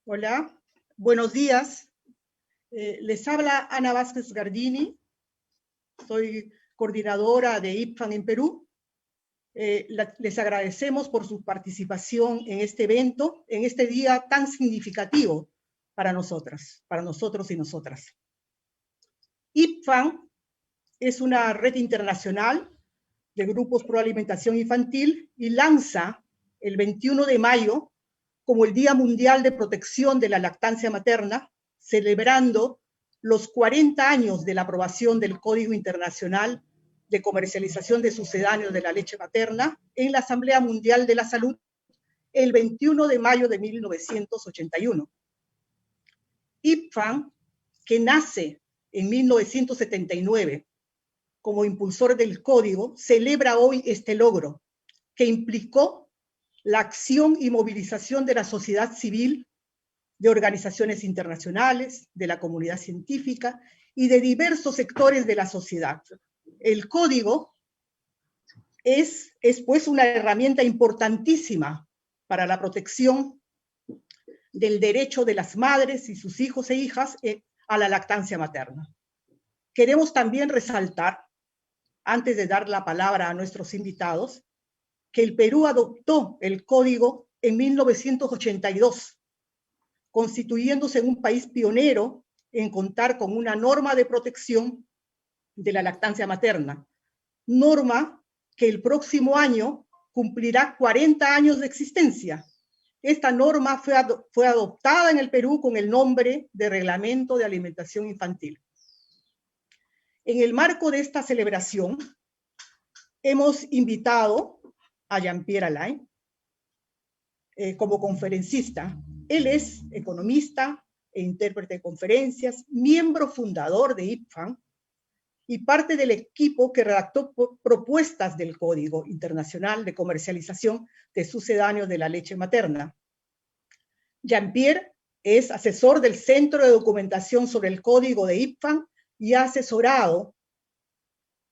Hola, buenos días. Les habla Ana Vázquez Gardini. Soy coordinadora de IPFAN en Perú. Les agradecemos por su participación en este evento, en este día tan significativo para nosotros y nosotras. IPFAN es una red internacional de grupos pro alimentación infantil y lanza el 21 de mayo como el Día Mundial de Protección de la Lactancia Materna, celebrando los 40 años de la aprobación del Código Internacional de Comercialización de Sucedáneos de la Leche Materna en la Asamblea Mundial de la Salud el 21 de mayo de 1981. IPFAN, que nace en 1979 como impulsor del código, celebra hoy este logro, que implicó la acción y movilización de la sociedad civil, de organizaciones internacionales, de la comunidad científica y de diversos sectores de la sociedad. El código es pues una herramienta importantísima para la protección del derecho de las madres y sus hijos e hijas a la lactancia materna. Queremos también resaltar, antes de dar la palabra a nuestros invitados, que el Perú adoptó el código en 1982, constituyéndose en un país pionero en contar con una norma de protección de la lactancia materna, norma que el próximo año cumplirá 40 años de existencia. Esta norma fue adoptada en el Perú con el nombre de Reglamento de Alimentación Infantil. En el marco de esta celebración, hemos invitado a Jean-Pierre Alain como conferencista. Él es economista e intérprete de conferencias, miembro fundador de IPFAN y parte del equipo que redactó propuestas del Código Internacional de Comercialización de Sucedáneos de la Leche Materna. Jean-Pierre es asesor del Centro de Documentación sobre el Código de IPFAN y ha asesorado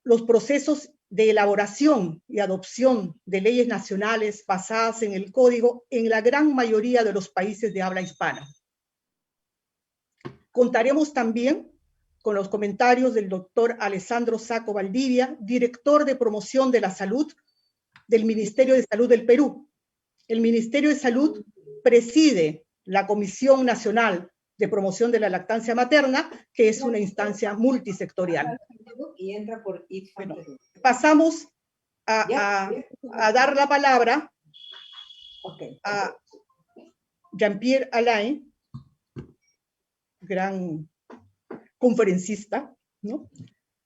los procesos de elaboración y adopción de leyes nacionales basadas en el código en la gran mayoría de los países de habla hispana. Contaremos también con los comentarios del doctor Alessandro Sacco Valdivia, director de promoción de la salud del Ministerio de Salud del Perú. El Ministerio de Salud preside la Comisión Nacional de Promoción de la Lactancia Materna, que es una instancia multisectorial. Bueno, pasamos a dar la palabra a Jean-Pierre Alain, gran conferencista, ¿no?,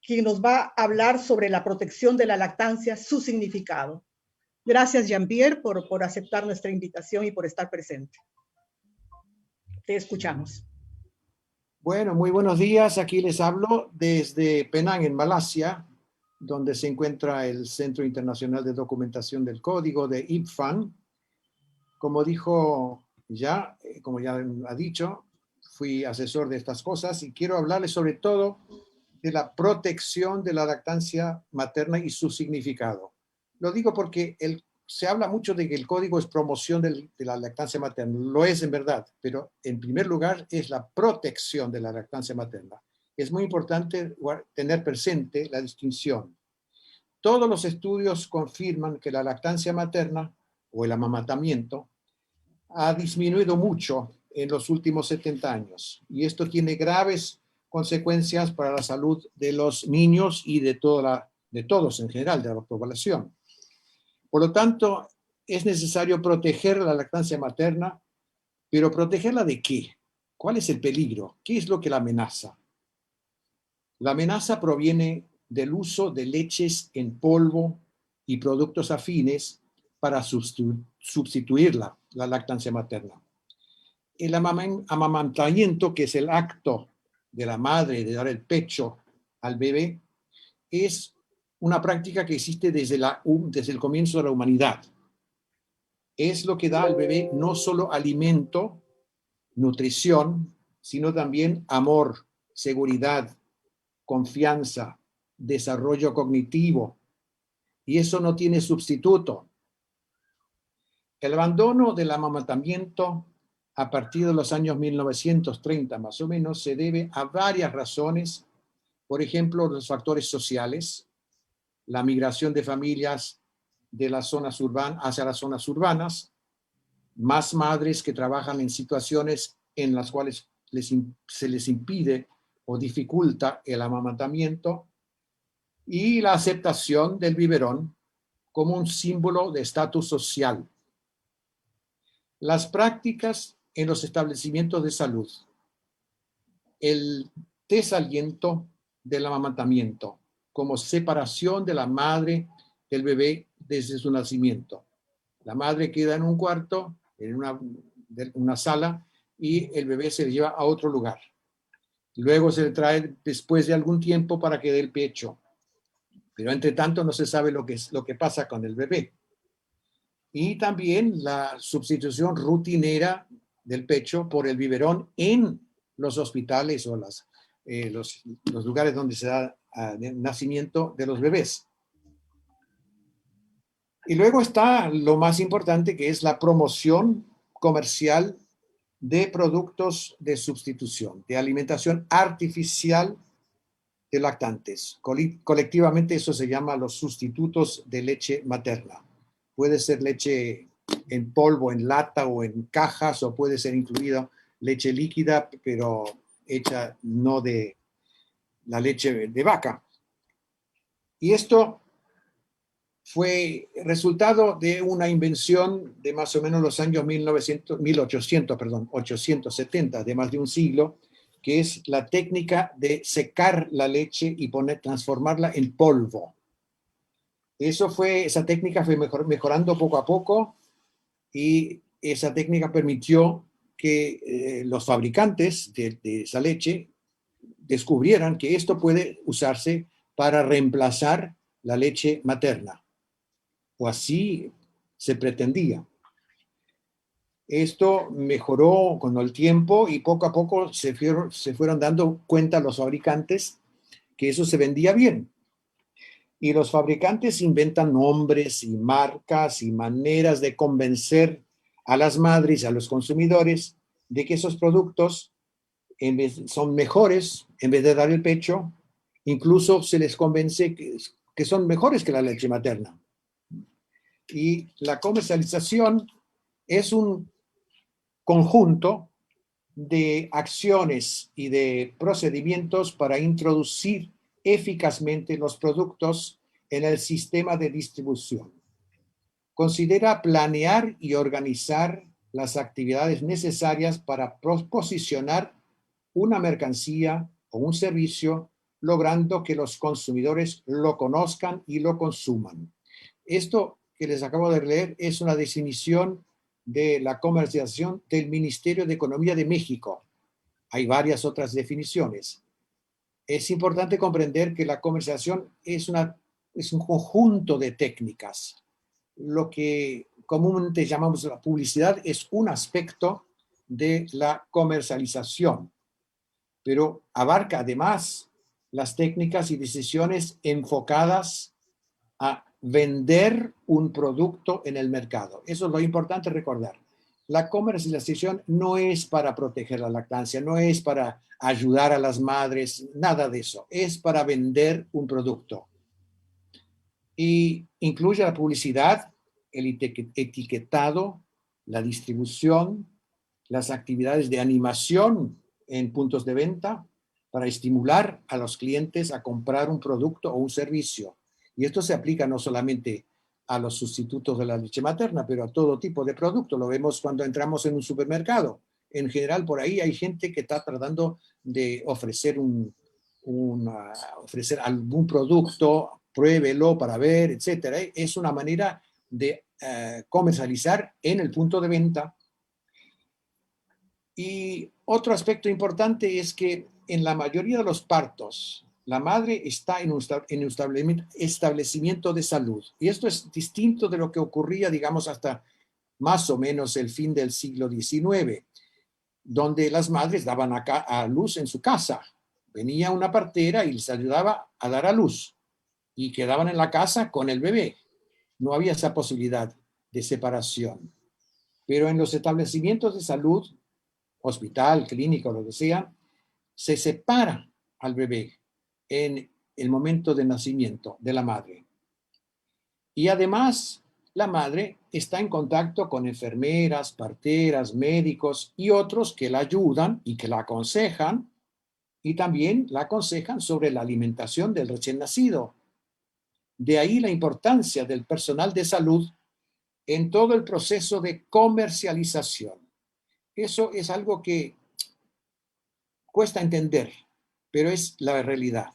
quien nos va a hablar sobre la protección de la lactancia, su significado. Gracias, Jean-Pierre, por aceptar nuestra invitación y por estar presente. Te escuchamos. Bueno, muy buenos días. Aquí les hablo desde Penang, en Malasia, donde se encuentra el Centro Internacional de Documentación del Código de IPFAN. Como ya ha dicho, fui asesor de estas cosas y quiero hablarles sobre todo de la protección de la lactancia materna y su significado. Lo digo porque se habla mucho de que el código es promoción de la lactancia materna. Lo es en verdad, pero en primer lugar es la protección de la lactancia materna. Es muy importante tener presente la distinción. Todos los estudios confirman que la lactancia materna o el amamantamiento ha disminuido mucho en los últimos 70 años. Y esto tiene graves consecuencias para la salud de los niños y de todos en general, de la población. Por lo tanto, es necesario proteger la lactancia materna, pero ¿protegerla de qué? ¿Cuál es el peligro? ¿Qué es lo que la amenaza? La amenaza proviene del uso de leches en polvo y productos afines para sustituir la lactancia materna. El amamantamiento, que es el acto de la madre de dar el pecho al bebé, es una práctica que existe desde el comienzo de la humanidad. Es lo que da al bebé no solo alimento, nutrición, sino también amor, seguridad, confianza, desarrollo cognitivo. Y eso no tiene sustituto. El abandono del amamantamiento a partir de los años 1930 más o menos, se debe a varias razones. Por ejemplo, los factores sociales, la migración de familias de las zonas urbanas hacia las zonas urbanas, más madres que trabajan en situaciones en las cuales se les impide o dificulta el amamantamiento, y la aceptación del biberón como un símbolo de estatus social. Las prácticas en los establecimientos de salud, el desaliento del amamantamiento como separación de la madre del bebé desde su nacimiento. La madre queda en un cuarto, en una sala, y el bebé se le lleva a otro lugar. Luego se le trae después de algún tiempo para que dé el pecho. Pero entre tanto no se sabe lo que pasa con el bebé. Y también la sustitución rutinera del pecho por el biberón en los hospitales o los lugares donde se da el nacimiento de los bebés. Y luego está lo más importante, que es la promoción comercial de productos de sustitución, de alimentación artificial de lactantes. Colectivamente eso se llama los sustitutos de leche materna. Puede ser leche en polvo, en lata o en cajas, o puede ser incluida leche líquida, pero hecha no de la leche de vaca. Y esto fue resultado de una invención de más o menos los años 870, de más de un siglo, que es la técnica de secar la leche y transformarla en polvo. Esa técnica fue mejorando poco a poco, y esa técnica permitió que los fabricantes de esa leche descubrieran que esto puede usarse para reemplazar la leche materna, o así se pretendía. Esto mejoró con el tiempo y poco a poco se fueron dando cuenta los fabricantes que eso se vendía bien. Y los fabricantes inventan nombres y marcas y maneras de convencer a las madres y a los consumidores de que esos productos son mejores en vez de dar el pecho. Incluso se les convence que son mejores que la leche materna. Y la comercialización es un conjunto de acciones y de procedimientos para introducir eficazmente los productos en el sistema de distribución. Considera planear y organizar las actividades necesarias para posicionar una mercancía o un servicio, logrando que los consumidores lo conozcan y lo consuman. Esto que les acabo de leer es una definición de la comercialización del Ministerio de Economía de México. Hay varias otras definiciones. Es importante comprender que la comercialización es un conjunto de técnicas. Lo que comúnmente llamamos la publicidad es un aspecto de la comercialización, pero abarca además las técnicas y decisiones enfocadas a vender un producto en el mercado. Eso es lo importante recordar. La comercialización no es para proteger la lactancia, no es para ayudar a las madres, nada de eso. Es para vender un producto. Y incluye la publicidad, el etiquetado, la distribución, las actividades de animación en puntos de venta para estimular a los clientes a comprar un producto o un servicio. Y esto se aplica no solamente a los sustitutos de la leche materna, pero a todo tipo de producto. Lo vemos cuando entramos en un supermercado. En general, por ahí hay gente que está tratando de ofrecer ofrecer algún producto, pruébelo para ver, etcétera. Es una manera de comercializar en el punto de venta. Y otro aspecto importante es que en la mayoría de los partos, la madre está en un establecimiento de salud. Y esto es distinto de lo que ocurría, digamos, hasta más o menos el fin del siglo XIX, donde las madres daban a luz en su casa. Venía una partera y les ayudaba a dar a luz y quedaban en la casa con el bebé. No había esa posibilidad de separación. Pero en los establecimientos de salud, hospital, clínica o lo que sea, se separa al bebé en el momento de nacimiento de la madre. Y además, la madre está en contacto con enfermeras, parteras, médicos y otros que la ayudan y que la aconsejan, y también la aconsejan sobre la alimentación del recién nacido. De ahí la importancia del personal de salud en todo el proceso de comercialización. Eso es algo que cuesta entender, pero es la realidad.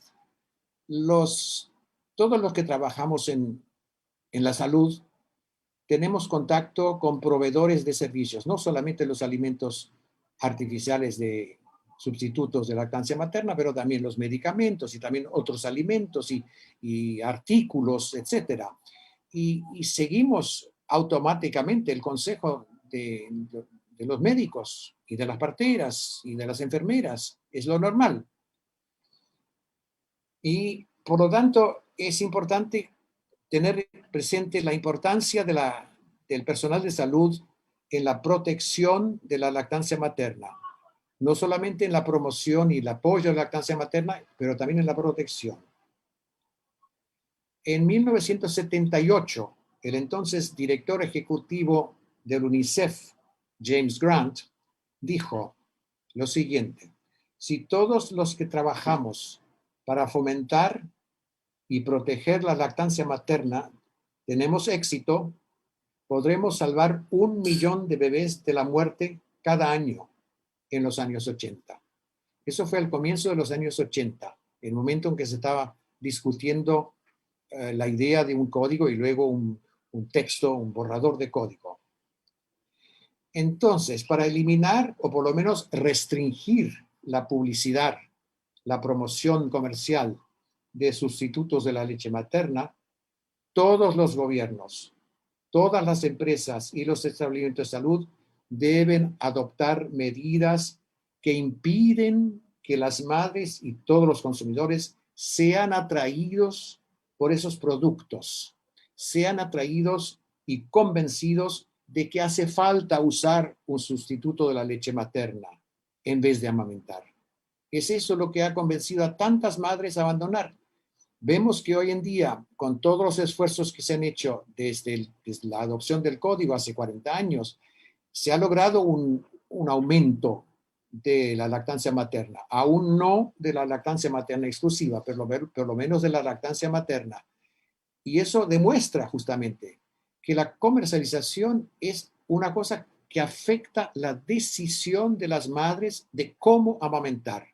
Todos los que trabajamos en la salud tenemos contacto con proveedores de servicios, no solamente los alimentos artificiales de sustitutos de lactancia materna, pero también los medicamentos y también otros alimentos y artículos, etcétera. Y seguimos automáticamente el consejo de los médicos y de las parteras y de las enfermeras. Es lo normal. Y por lo tanto es importante tener presente la importancia del personal de salud en la protección de la lactancia materna. No solamente en la promoción y el apoyo a la lactancia materna, pero también en la protección. En 1978, el entonces director ejecutivo del UNICEF, James Grant, dijo lo siguiente: si todos los que trabajamos para fomentar y proteger la lactancia materna tenemos éxito, podremos salvar 1 millón de bebés de la muerte cada año en los años 80. Eso fue al comienzo de los años 80, el momento en que se estaba discutiendo la idea de un código y luego un texto, un borrador de código. Entonces, para eliminar o por lo menos restringir la publicidad, la promoción comercial de sustitutos de la leche materna, todos los gobiernos, todas las empresas y los establecimientos de salud deben adoptar medidas que impiden que las madres y todos los consumidores sean atraídos por esos productos, sean atraídos y convencidos de que hace falta usar un sustituto de la leche materna en vez de amamentar. Es eso lo que ha convencido a tantas madres a abandonar. Vemos que hoy en día, con todos los esfuerzos que se han hecho desde la adopción del código hace 40 años, se ha logrado un aumento de la lactancia materna. Aún no de la lactancia materna exclusiva, pero por lo menos de la lactancia materna. Y eso demuestra justamente que la comercialización es una cosa que afecta la decisión de las madres de cómo amamentar.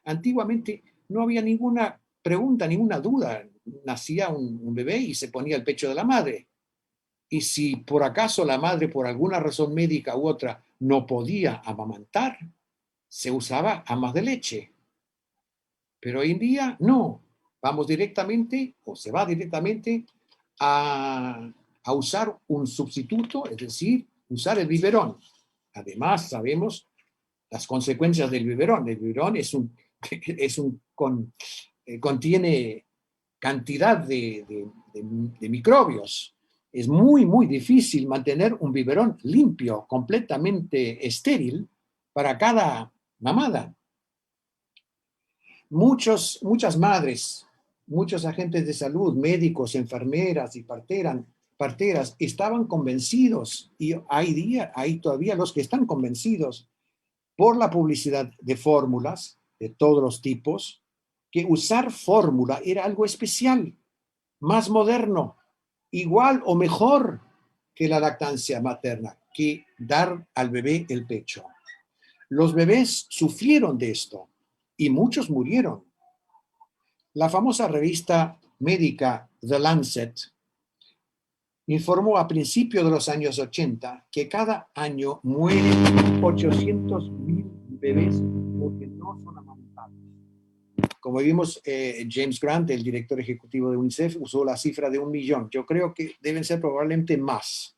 Antiguamente no había ninguna pregunta, ninguna duda. Nacía un bebé y se ponía el pecho de la madre. Y si por acaso la madre, por alguna razón médica u otra, no podía amamantar, se usaba amas de leche. Pero hoy en día no. Vamos directamente, o se va directamente a usar un sustituto, es decir, usar el biberón. Además, sabemos las consecuencias del biberón. El biberón contiene cantidad de microbios. Es muy, muy difícil mantener un biberón limpio, completamente estéril para cada mamada. Muchas madres, muchos agentes de salud, médicos, enfermeras y parteras estaban convencidos, y hay todavía los que están convencidos por la publicidad de fórmulas de todos los tipos, que usar fórmula era algo especial, más moderno, igual o mejor que la lactancia materna, que dar al bebé el pecho. Los bebés sufrieron de esto y muchos murieron. La famosa revista médica The Lancet informó a principios de los años 80 que cada año mueren 800,000 bebés porque no son amamantados. Como vimos, James Grant, el director ejecutivo de UNICEF, usó la cifra de 1 millón. Yo creo que deben ser probablemente más.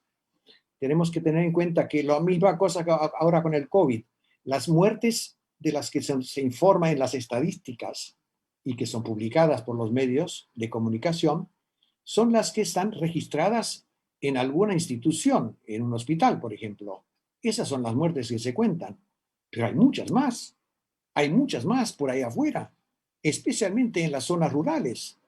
Tenemos que tener en cuenta que la misma cosa que ahora con el COVID, las muertes de las que se informa en las estadísticas y que son publicadas por los medios de comunicación, son las que están registradas en alguna institución, en un hospital, por ejemplo. Esas son las muertes que se cuentan. Pero hay muchas más por ahí afuera, especialmente en las zonas rurales.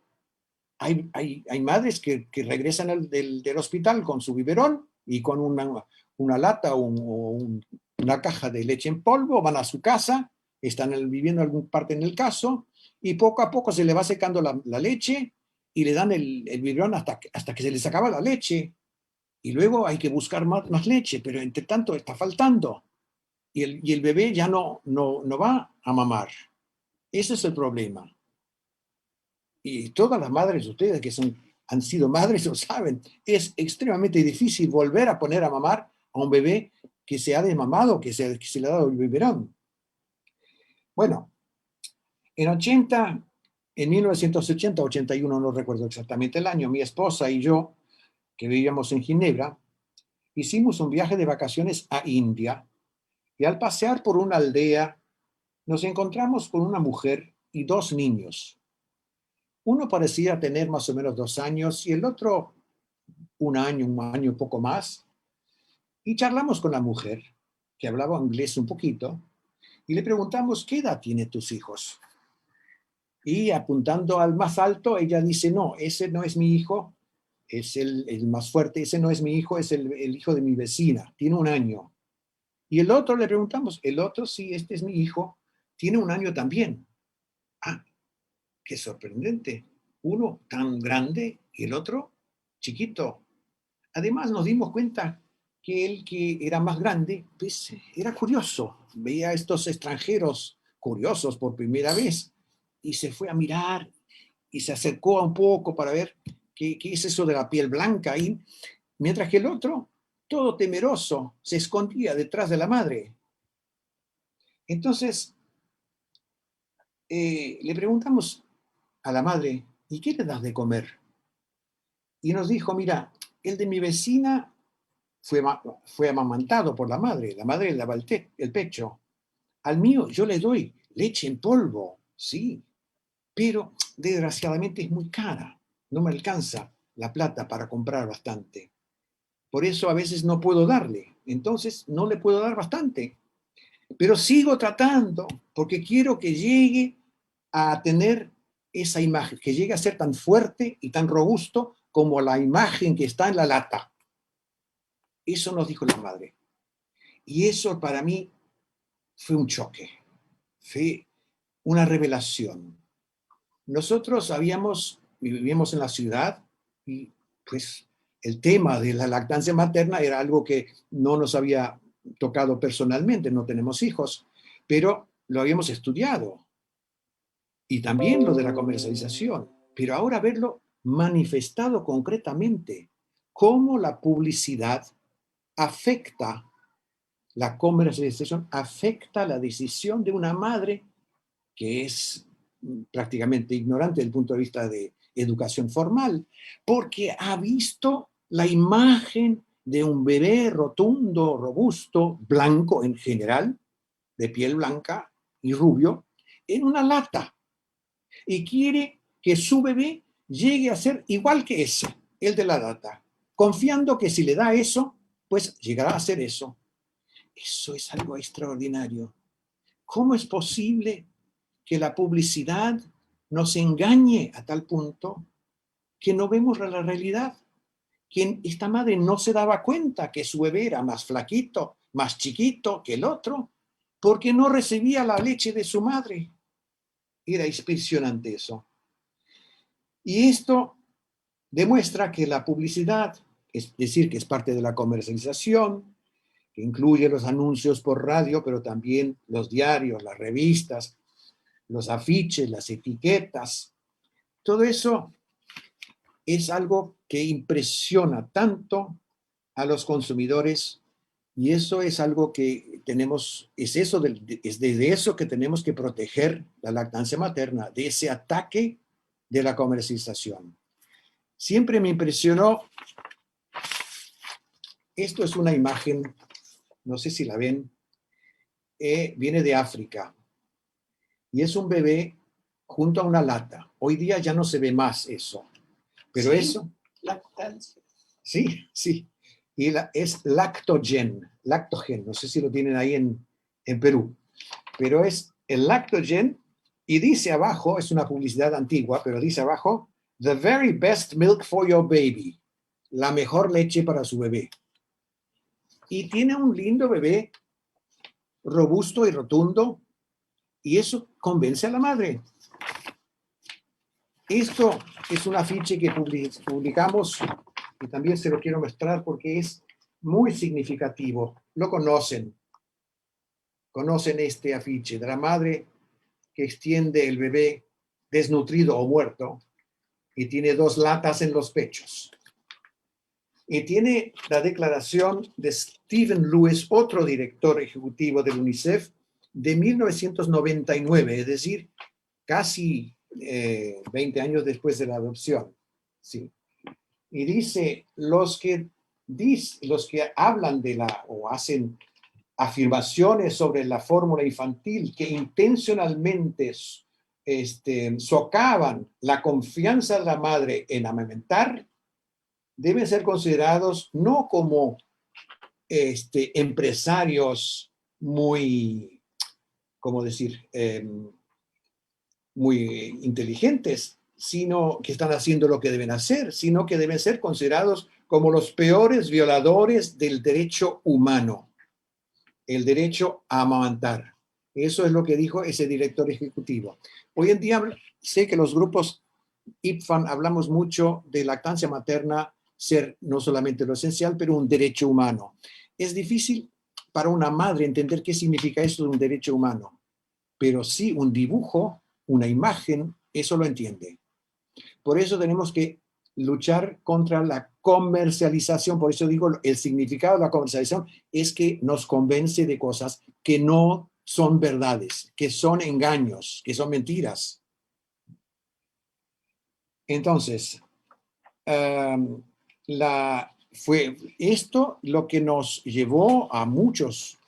Hay madres que regresan del hospital con su biberón y con una lata una caja de leche en polvo, van a su casa, están viviendo alguna parte en el caso, y poco a poco se le va secando la leche y le dan el biberón hasta que se les acaba la leche. Y luego hay que buscar más leche, pero entre tanto está faltando. Y el bebé ya no va a mamar. Ese es el problema. Y todas las madres de ustedes han sido madres lo saben. Es extremadamente difícil volver a poner a mamar a un bebé que se ha desmamado, que se le ha dado el biberón. Bueno, en 1980, 81, no recuerdo exactamente el año, mi esposa y yo, que vivíamos en Ginebra, hicimos un viaje de vacaciones a India y al pasear por una aldea nos encontramos con una mujer y dos niños. Uno parecía tener más o menos 2 años y el otro un año, poco más. Y charlamos con la mujer, que hablaba inglés un poquito, y le preguntamos, ¿qué edad tienen tus hijos? Y apuntando al más alto, ella dice, no, ese no es mi hijo, es el más fuerte, ese no es mi hijo, es el hijo de mi vecina, tiene 1 año. Y el otro le preguntamos, el otro sí, este es mi hijo, tiene 1 año también. Ah, qué sorprendente. Uno tan grande y el otro chiquito. Además nos dimos cuenta que el que era más grande, pues era curioso. Veía a estos extranjeros curiosos por primera vez y se fue a mirar y se acercó un poco para ver qué es eso de la piel blanca ahí, mientras que el otro, todo temeroso, se escondía detrás de la madre. Entonces, le preguntamos a la madre, ¿y qué le das de comer? Y nos dijo, mira, el de mi vecina fue amamantado por la madre le daba el pecho. Al mío yo le doy leche en polvo, sí, pero desgraciadamente es muy cara, no me alcanza la plata para comprar bastante. Por eso a veces no puedo darle, entonces no le puedo dar bastante, pero sigo tratando porque quiero que llegue a tener esa imagen, que llegue a ser tan fuerte y tan robusto como la imagen que está en la lata. Eso nos dijo la madre. Y eso para mí fue un choque, fue una revelación. Nosotros vivíamos en la ciudad y pues el tema de la lactancia materna era algo que no nos había tocado personalmente, no tenemos hijos, pero lo habíamos estudiado y también lo de la comercialización, pero ahora verlo manifestado concretamente, cómo la publicidad afecta la comercialización, afecta la decisión de una madre que es prácticamente ignorante desde el punto de vista de educación formal, porque ha visto la imagen de un bebé rotundo, robusto, blanco en general, de piel blanca y rubio, en una lata, y quiere que su bebé llegue a ser igual que ese, el de la lata, confiando que si le da eso, pues llegará a ser eso. Eso es algo extraordinario. ¿Cómo es posible que la publicidad nos engañe a tal punto que no vemos la realidad? Que esta madre no se daba cuenta que su bebé era más flaquito, más chiquito que el otro, porque no recibía la leche de su madre. Era impresionante eso. Y esto demuestra que la publicidad, es decir, que es parte de la comercialización, que incluye los anuncios por radio, pero también los diarios, las revistas, los afiches, las etiquetas, todo eso es algo que impresiona tanto a los consumidores y eso es algo que tenemos, es desde eso que tenemos que proteger la lactancia materna, de ese ataque de la comercialización. Siempre me impresionó, esto es una imagen, no sé si la ven, viene de África y es un bebé junto a una lata. Hoy día ya no se ve más eso, pero sí, eso... Lactancia. Sí, sí. Y es lactogen, no sé si lo tienen ahí en Perú. Pero es el Lactogen y dice abajo, es una publicidad antigua, pero dice abajo, the very best milk for your baby. La mejor leche para su bebé. Y tiene un lindo bebé, robusto y rotundo, y eso convence a la madre. Esto es un afiche que publicamos y también se lo quiero mostrar porque es muy significativo. Lo conocen este afiche de la madre que extiende el bebé desnutrido o muerto y tiene 2 latas en los pechos. Y tiene la declaración de Stephen Lewis, otro director ejecutivo del UNICEF, de 1999, es decir, casi 20 años después de la adopción. Sí. Y dice, los que hablan o hacen afirmaciones sobre la fórmula infantil que intencionalmente socavan la confianza de la madre en amamentar, deben ser considerados no como empresarios muy, ¿cómo decir?, muy inteligentes, sino que están haciendo lo que deben hacer, sino que deben ser considerados como los peores violadores del derecho humano, el derecho a amamantar. Eso es lo que dijo ese director ejecutivo. Hoy en día sé que los grupos IPFAN hablamos mucho de lactancia materna ser no solamente lo esencial, pero un derecho humano. Es difícil para una madre entender qué significa eso de un derecho humano, pero sí un dibujo, una imagen, eso lo entiende. Por eso tenemos que luchar contra la comercialización. Por eso digo, el significado de la comercialización es que nos convence de cosas que no son verdades, que son engaños, que son mentiras. Entonces, fue esto lo que nos llevó a muchos,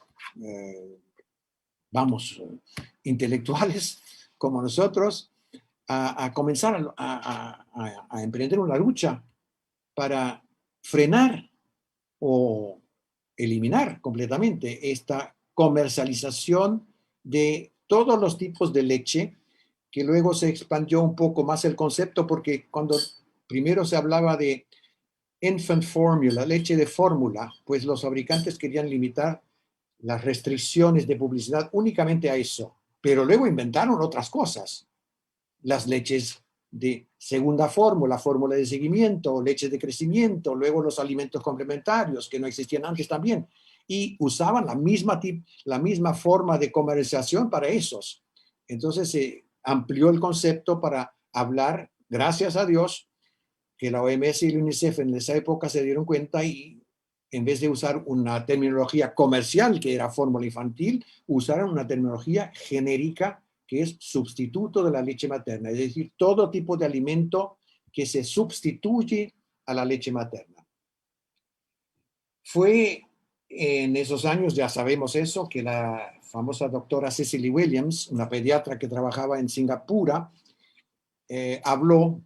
intelectuales como nosotros, a comenzar a emprender una lucha para frenar o eliminar completamente esta comercialización de todos los tipos de leche, que luego se expandió un poco más el concepto, porque cuando primero se hablaba de infant formula, leche de fórmula, pues los fabricantes querían limitar las restricciones de publicidad únicamente a eso, pero luego inventaron otras cosas, las leches de segunda fórmula, fórmula de seguimiento, leches de crecimiento, luego los alimentos complementarios que no existían antes también, y usaban la misma forma de comercialización para esos. Entonces se amplió el concepto para hablar, gracias a Dios, que la OMS y el UNICEF en esa época se dieron cuenta y en vez de usar una terminología comercial que era fórmula infantil, usaron una terminología genérica que es sustituto de la leche materna, es decir, todo tipo de alimento que se sustituye a la leche materna. Fue en esos años, ya sabemos eso, que la famosa doctora Cecily Williams, una pediatra que trabajaba en Singapur, habló.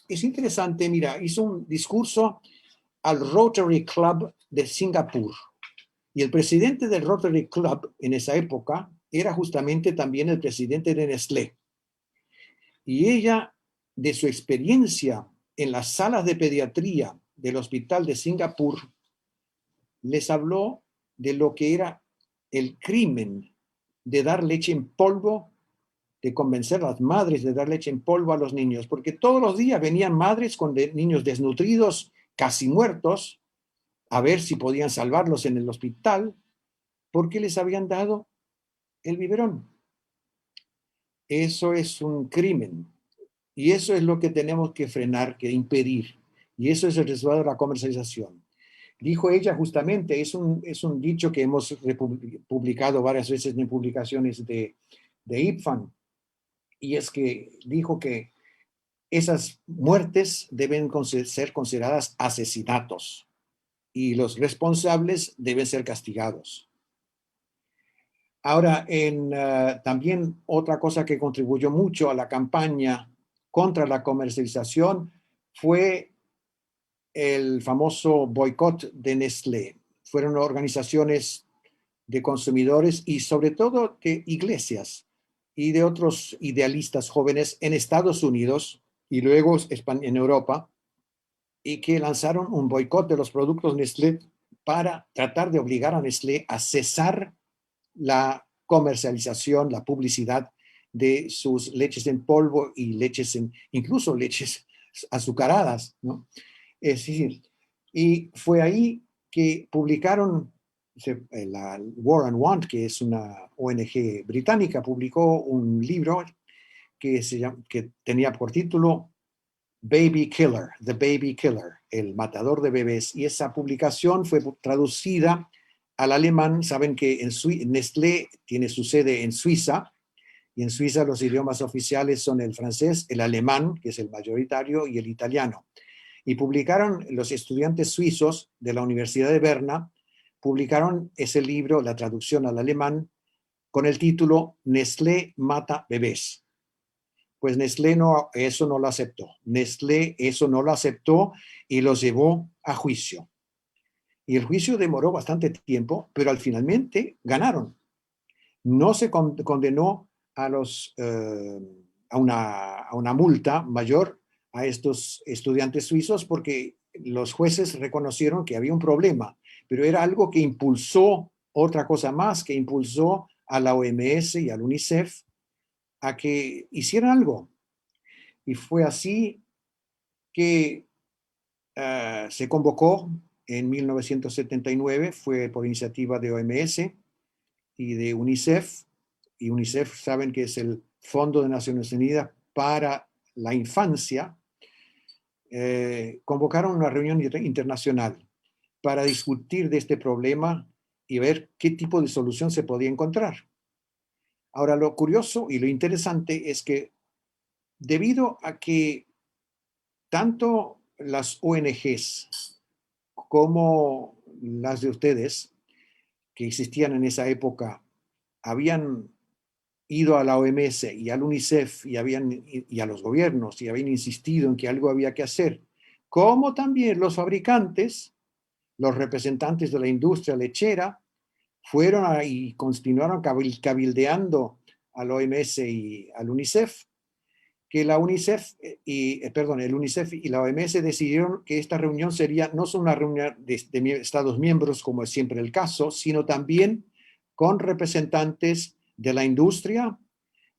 Es interesante, mira, hizo un discurso al Rotary Club de Singapur. Y el presidente del Rotary Club en esa época era justamente también el presidente de Nestlé. Y ella, de su experiencia en las salas de pediatría del hospital de Singapur, les habló de lo que era el crimen de dar leche en polvo, de convencer a las madres de dar leche en polvo a los niños, porque todos los días venían madres con niños desnutridos, casi muertos, a ver si podían salvarlos en el hospital, porque les habían dado el biberón. Eso es un crimen. Y eso es lo que tenemos que frenar, que impedir. Y eso es el resultado de la comercialización. Dijo ella justamente, es un dicho que hemos publicado varias veces en publicaciones de IPFAN, y es que dijo que esas muertes deben ser consideradas asesinatos y los responsables deben ser castigados. Ahora, también otra cosa que contribuyó mucho a la campaña contra la comercialización fue el famoso boicot de Nestlé. Fueron organizaciones de consumidores y sobre todo de iglesias y de otros idealistas jóvenes en Estados Unidos y luego en Europa, y que lanzaron un boicot de los productos Nestlé para tratar de obligar a Nestlé a cesar la comercialización, la publicidad de sus leches en polvo y incluso leches azucaradas, ¿no? Es decir, y fue ahí que publicaron, la War and Want, que es una ONG británica, publicó un libro que tenía por título Baby Killer, The Baby Killer, el matador de bebés. Y esa publicación fue traducida al alemán. Saben que Nestlé tiene su sede en Suiza, y en Suiza los idiomas oficiales son el francés, el alemán, que es el mayoritario, y el italiano. Y publicaron los estudiantes suizos de la Universidad de Berna, publicaron ese libro, la traducción al alemán, con el título Nestlé mata bebés. Pues Nestlé eso no lo aceptó. Nestlé eso no lo aceptó y los llevó a juicio. Y el juicio demoró bastante tiempo, pero al finalmente ganaron. No se condenó a una multa mayor a estos estudiantes suizos porque los jueces reconocieron que había un problema, pero era algo que impulsó otra cosa más, que impulsó a la OMS y al UNICEF a que hicieran algo. Y fue así que se convocó en 1979, fue por iniciativa de OMS y de UNICEF. Y UNICEF saben que es el Fondo de Naciones Unidas para la Infancia. Convocaron una reunión internacional para discutir de este problema y ver qué tipo de solución se podía encontrar. Ahora, lo curioso y lo interesante es que debido a que tanto las ONGs como las de ustedes, que existían en esa época, habían ido a la OMS y al UNICEF y a los gobiernos y habían insistido en que algo había que hacer, como también los fabricantes, los representantes de la industria lechera, fueron y continuaron cabildeando al OMS y al UNICEF, que el UNICEF y la OMS decidieron que esta reunión sería no solo una reunión de Estados miembros, como es siempre el caso, sino también con representantes de la industria,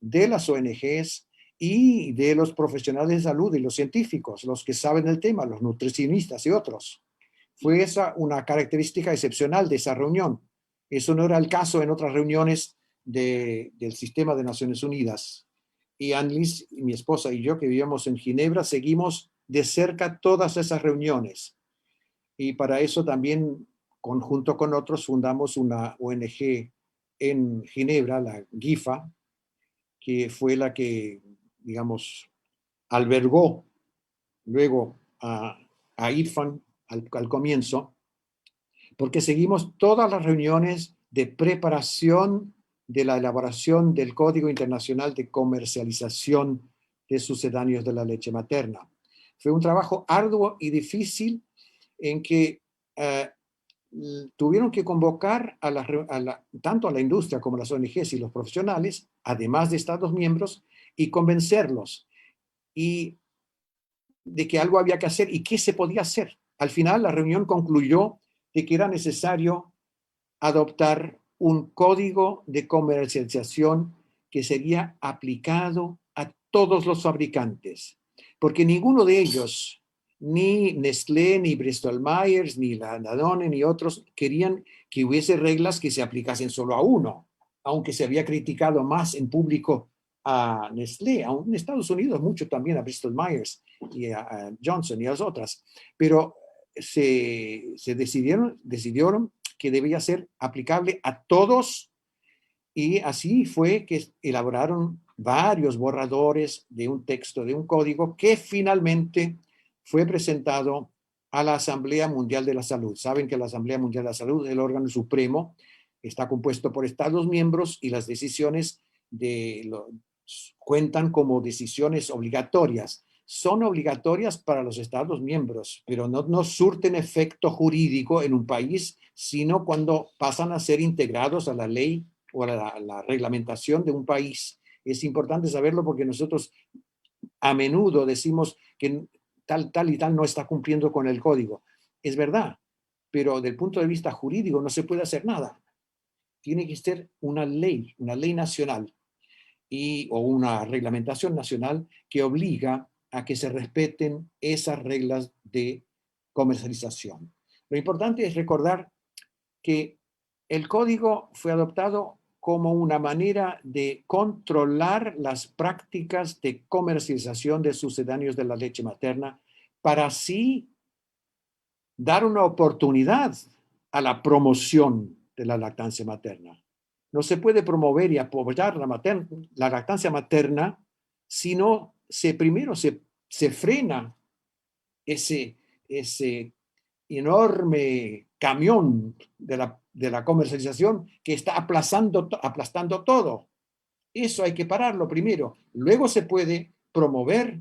de las ONGs y de los profesionales de salud y los científicos, los que saben del tema, los nutricionistas y otros. Fue esa una característica excepcional de esa reunión. Eso no era el caso en otras reuniones del sistema de Naciones Unidas. Y Annelies, mi esposa y yo, que vivíamos en Ginebra, seguimos de cerca todas esas reuniones. Y para eso también, junto con otros, fundamos una ONG en Ginebra, la GIFA, que fue la que, digamos, albergó luego a IRFAN al comienzo, porque seguimos todas las reuniones de preparación de la elaboración del Código Internacional de Comercialización de Sucedáneos de la Leche Materna. Fue un trabajo arduo y difícil en que tuvieron que convocar tanto a la industria como a las ONGs y los profesionales, además de Estados miembros, y convencerlos y de que algo había que hacer y qué se podía hacer. Al final, la reunión concluyó de que era necesario adoptar un código de comercialización que sería aplicado a todos los fabricantes, porque ninguno de ellos, ni Nestlé, ni Bristol Myers, ni la Danone, ni otros, querían que hubiese reglas que se aplicasen solo a uno, aunque se había criticado más en público a Nestlé, aún en Estados Unidos mucho también a Bristol Myers y a Johnson y a las otras, pero se decidieron que debía ser aplicable a todos, y así fue que elaboraron varios borradores de un texto, de un código que finalmente fue presentado a la Asamblea Mundial de la Salud. Saben que la Asamblea Mundial de la Salud es el órgano supremo, está compuesto por Estados miembros y las decisiones cuentan como decisiones obligatorias. son obligatorias para los Estados miembros, pero no surten efecto jurídico en un país, sino cuando pasan a ser integrados a la ley o a la reglamentación de un país. Es importante saberlo porque nosotros a menudo decimos que tal y tal no está cumpliendo con el código. Es verdad, pero del punto de vista jurídico no se puede hacer nada. Tiene que ser una ley nacional o una reglamentación nacional que obliga a que se respeten esas reglas de comercialización. Lo importante es recordar que el código fue adoptado como una manera de controlar las prácticas de comercialización de sucedáneos de la leche materna para así dar una oportunidad a la promoción de la lactancia materna. No se puede promover y apoyar la lactancia materna si no primero se frena ese enorme camión de la comercialización que está aplastando todo. Eso hay que pararlo primero. Luego se puede promover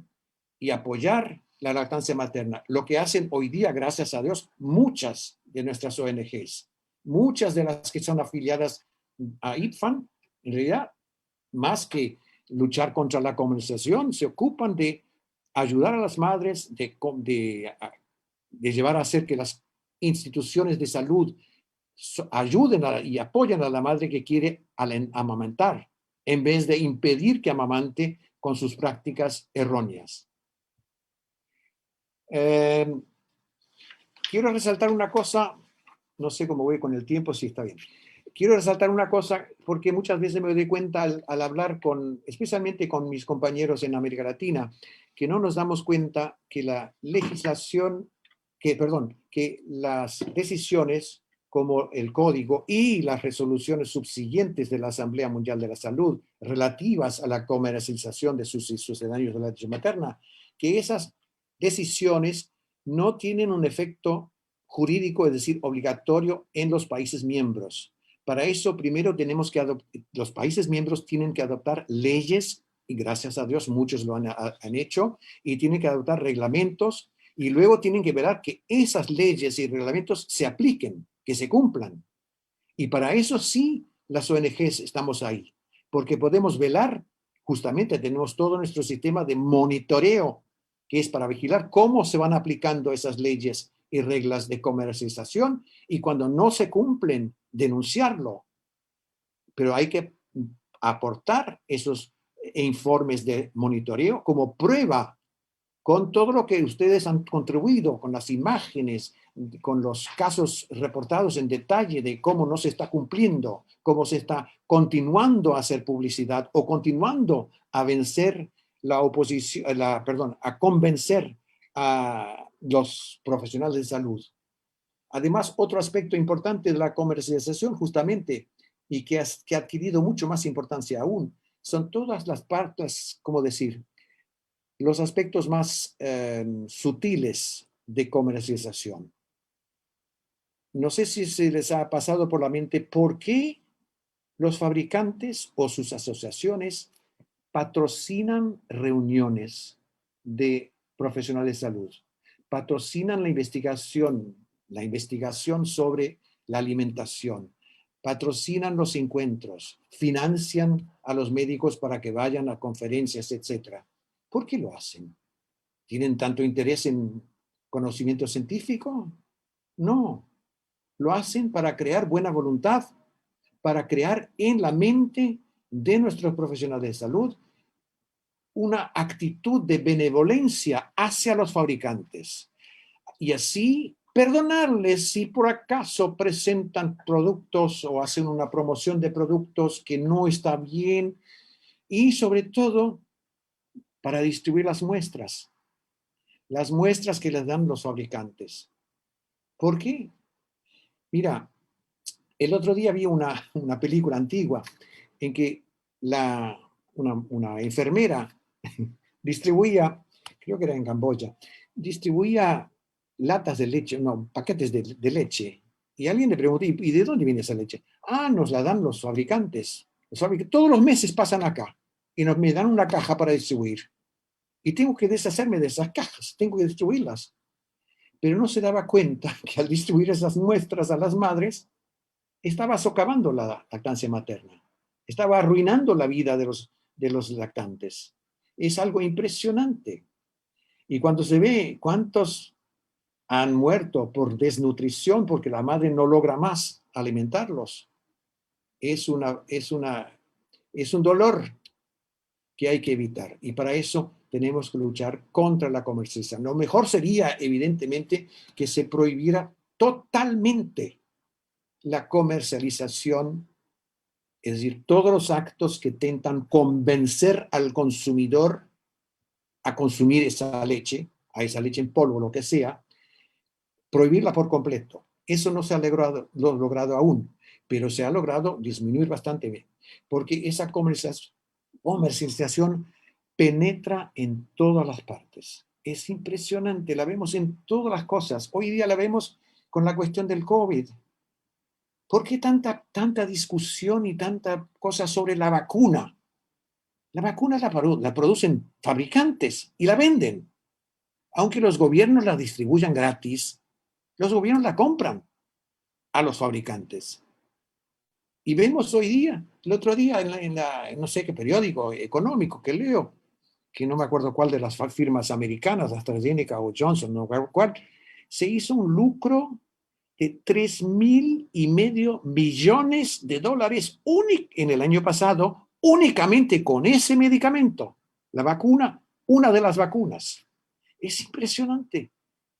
y apoyar la lactancia materna, lo que hacen hoy día, gracias a Dios, muchas de nuestras ONGs, muchas de las que son afiliadas a IPFAN, en realidad, más que luchar contra la comercialización, se ocupan de ayudar a las madres, de llevar a hacer que las instituciones de salud ayuden y apoyen a la madre que quiere amamantar, en vez de impedir que amamante con sus prácticas erróneas. Quiero resaltar una cosa, no sé cómo voy con el tiempo, si está bien. Quiero resaltar una cosa porque muchas veces me doy cuenta al hablar especialmente con mis compañeros en América Latina, que no nos damos cuenta que la legislación, que las decisiones como el código y las resoluciones subsiguientes de la Asamblea Mundial de la Salud relativas a la comercialización de sus sucedáneos de la leche materna, que esas decisiones no tienen un efecto jurídico, es decir, obligatorio en los países miembros. Para eso, primero los países miembros tienen que adoptar leyes, y gracias a Dios muchos lo han hecho, y tienen que adoptar reglamentos, y luego tienen que velar que esas leyes y reglamentos se apliquen, que se cumplan. Y para eso sí, las ONGs estamos ahí, porque podemos velar, justamente tenemos todo nuestro sistema de monitoreo, que es para vigilar cómo se van aplicando esas leyes y reglas de comercialización, y cuando no se cumplen, denunciarlo. Pero hay que aportar esos informes de monitoreo como prueba con todo lo que ustedes han contribuido, con las imágenes, con los casos reportados en detalle de cómo no se está cumpliendo, cómo se está continuando a hacer publicidad o continuando a vencer la oposición, a convencer a los profesionales de salud. Además, otro aspecto importante de la comercialización, justamente, y que ha adquirido mucho más importancia aún, son todas las partes, ¿cómo decir?, los aspectos más sutiles de comercialización. No sé si se les ha pasado por la mente por qué los fabricantes o sus asociaciones patrocinan reuniones de profesionales de salud, patrocinan la investigación sobre la alimentación, patrocinan los encuentros, financian a los médicos para que vayan a conferencias, etc. ¿Por qué lo hacen? ¿Tienen tanto interés en conocimiento científico? No. Lo hacen para crear buena voluntad, para crear en la mente de nuestros profesionales de salud una actitud de benevolencia hacia los fabricantes y así perdonarles si por acaso presentan productos o hacen una promoción de productos que no está bien y sobre todo para distribuir las muestras que les dan los fabricantes. ¿Por qué? Mira, el otro día vi una película antigua en que una enfermera distribuía, creo que era en Camboya, distribuía latas de leche, no, paquetes de leche. Y alguien le preguntó, ¿y de dónde viene esa leche? Ah, nos la dan los fabricantes. Todos los meses pasan acá y me dan una caja para distribuir. y tengo que deshacerme de esas cajas, tengo que distribuirlas. Pero no se daba cuenta que al distribuir esas muestras a las madres, estaba socavando la lactancia materna, estaba arruinando la vida de los lactantes. Es algo impresionante. Y cuando se ve cuántos han muerto por desnutrición porque la madre no logra más alimentarlos, es un dolor que hay que evitar. Y para eso tenemos que luchar contra la comercialización. Lo mejor sería, evidentemente, que se prohibiera totalmente la comercialización, es decir, todos los actos que intentan convencer al consumidor a consumir esa leche, a esa leche en polvo, lo que sea, prohibirla por completo. Eso no se ha logrado aún, pero se ha logrado disminuir bastante bien, porque esa comercialización penetra en todas las partes. Es impresionante, la vemos en todas las cosas. Hoy día la vemos con la cuestión del COVID. ¿Por qué tanta discusión y tanta cosa sobre la vacuna? La vacuna la producen fabricantes y la venden. Aunque los gobiernos la distribuyan gratis, los gobiernos la compran a los fabricantes. Y vemos hoy día, el otro día no sé qué periódico económico que leo, que no me acuerdo cuál de las firmas americanas, AstraZeneca o Johnson, no me acuerdo cuál, se hizo un lucro de $3.500 millones en el año pasado, únicamente con ese medicamento, la vacuna, una de las vacunas. Es impresionante